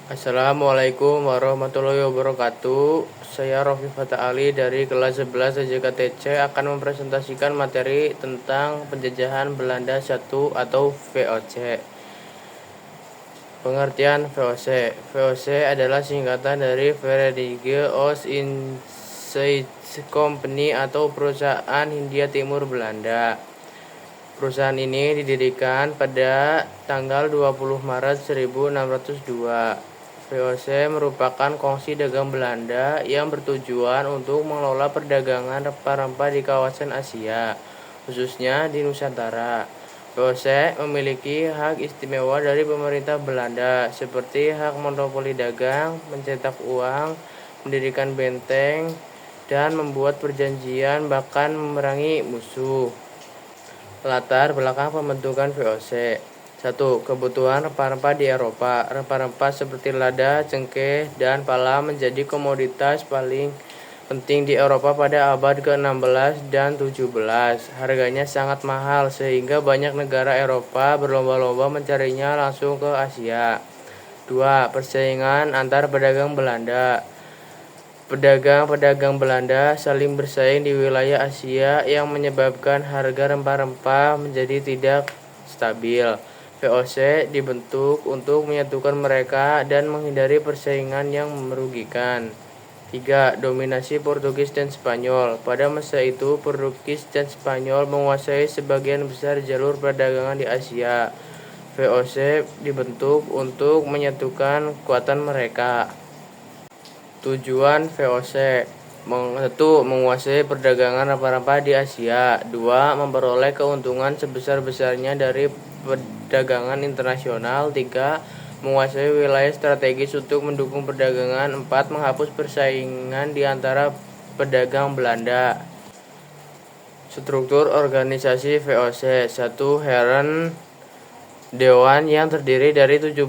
Assalamualaikum warahmatullahi wabarakatuh. Saya Rofi Fatah Ali dari kelas 11 SJKTC akan mempresentasikan materi tentang penjajahan Belanda 1 atau VOC. Pengertian VOC. VOC adalah singkatan dari Verenigde Oost-Indische Compagnie atau Perusahaan Hindia Timur Belanda. Perusahaan ini didirikan pada tanggal 20 Maret 1602. VOC merupakan kongsi dagang Belanda yang bertujuan untuk mengelola perdagangan rempah-rempah di kawasan Asia, khususnya di Nusantara. VOC memiliki hak istimewa dari pemerintah Belanda, seperti hak monopoli dagang, mencetak uang, mendirikan benteng, dan membuat perjanjian, bahkan memerangi musuh. Latar belakang pembentukan VOC. 1. Kebutuhan rempah-rempah di Eropa. Rempah-rempah seperti lada, cengkeh, dan pala menjadi komoditas paling penting di Eropa pada abad ke-16 dan 17. Harganya sangat mahal sehingga banyak negara Eropa berlomba-lomba mencarinya langsung ke Asia. 2. Persaingan antar pedagang Belanda. Pedagang-pedagang Belanda saling bersaing di wilayah Asia yang menyebabkan harga rempah-rempah menjadi tidak stabil. VOC dibentuk untuk menyatukan mereka dan menghindari persaingan yang merugikan. 3. Dominasi Portugis dan Spanyol. Pada masa itu, Portugis dan Spanyol menguasai sebagian besar jalur perdagangan di Asia. VOC dibentuk untuk menyatukan kekuatan mereka. Tujuan VOC: 1. Menguasai perdagangan rempah-rempah di Asia. 2. Memperoleh keuntungan sebesar-besarnya dari perdagangan internasional. 3. Menguasai wilayah strategis untuk mendukung perdagangan. 4. Menghapus persaingan di antara pedagang Belanda. Struktur organisasi VOC. 1. Heren Dewan yang terdiri dari 17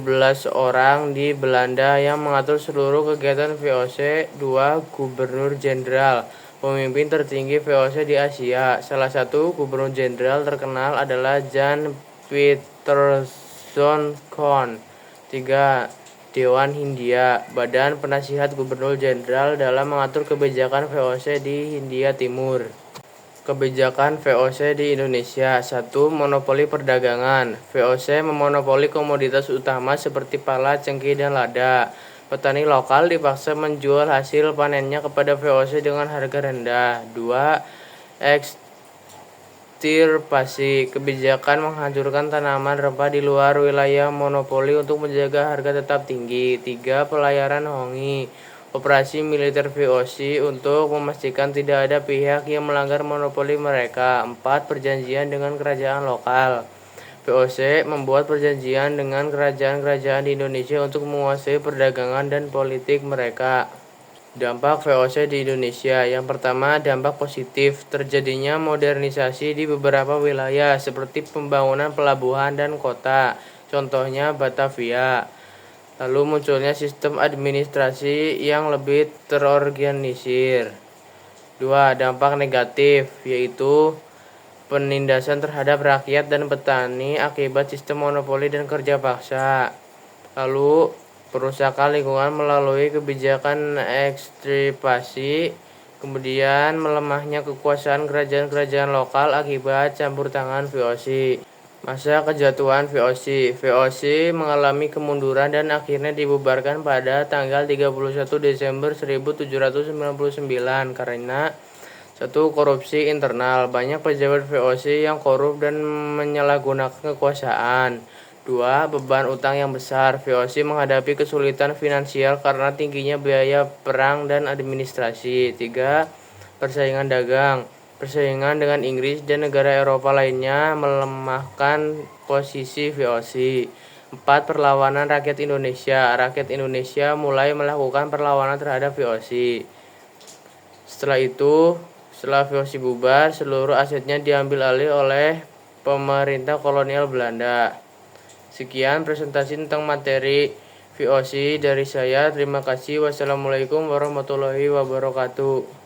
orang di Belanda yang mengatur seluruh kegiatan VOC. 2. Gubernur Jenderal, pemimpin tertinggi VOC di Asia. Salah satu gubernur jenderal terkenal adalah Jan Pieterszoon Koen. 3. Dewan Hindia, badan penasihat gubernur jenderal dalam mengatur kebijakan VOC di Hindia Timur. Kebijakan VOC di Indonesia. 1. Monopoli perdagangan. VOC memonopoli komoditas utama seperti pala, cengkeh, dan lada. Petani lokal dipaksa menjual hasil panennya kepada VOC dengan harga rendah. 2. Ekstirpasi. Kebijakan menghancurkan tanaman rempah di luar wilayah monopoli untuk menjaga harga tetap tinggi. 3. Pelayaran Hongi. Operasi militer VOC untuk memastikan tidak ada pihak yang melanggar monopoli mereka. 4. Perjanjian dengan kerajaan lokal. VOC membuat perjanjian dengan kerajaan-kerajaan di Indonesia untuk menguasai perdagangan dan politik mereka. Dampak VOC di Indonesia. Yang pertama, dampak positif. Terjadinya modernisasi di beberapa wilayah seperti pembangunan pelabuhan dan kota, contohnya Batavia. Lalu munculnya sistem administrasi yang lebih terorganisir. 2. Dampak negatif, yaitu penindasan terhadap rakyat dan petani akibat sistem monopoli dan kerja paksa. Lalu perusakan lingkungan melalui kebijakan ekstirpasi. Kemudian melemahnya kekuasaan kerajaan-kerajaan lokal akibat campur tangan VOC. Masa kejatuhan VOC. VOC mengalami kemunduran dan akhirnya dibubarkan pada tanggal 31 Desember 1799 karena 1. Korupsi internal. Banyak pejabat VOC yang korup dan menyalahgunakan kekuasaan. 2. Beban utang yang besar. VOC menghadapi kesulitan finansial karena tingginya biaya perang dan administrasi. 3. Persaingan dagang. Persaingan dengan Inggris dan negara Eropa lainnya melemahkan posisi VOC. 4. Perlawanan rakyat Indonesia. Rakyat Indonesia mulai melakukan perlawanan terhadap VOC. Setelah VOC bubar, seluruh asetnya diambil alih oleh pemerintah kolonial Belanda. Sekian presentasi tentang materi VOC dari saya. Terima kasih. Wassalamualaikum warahmatullahi wabarakatuh.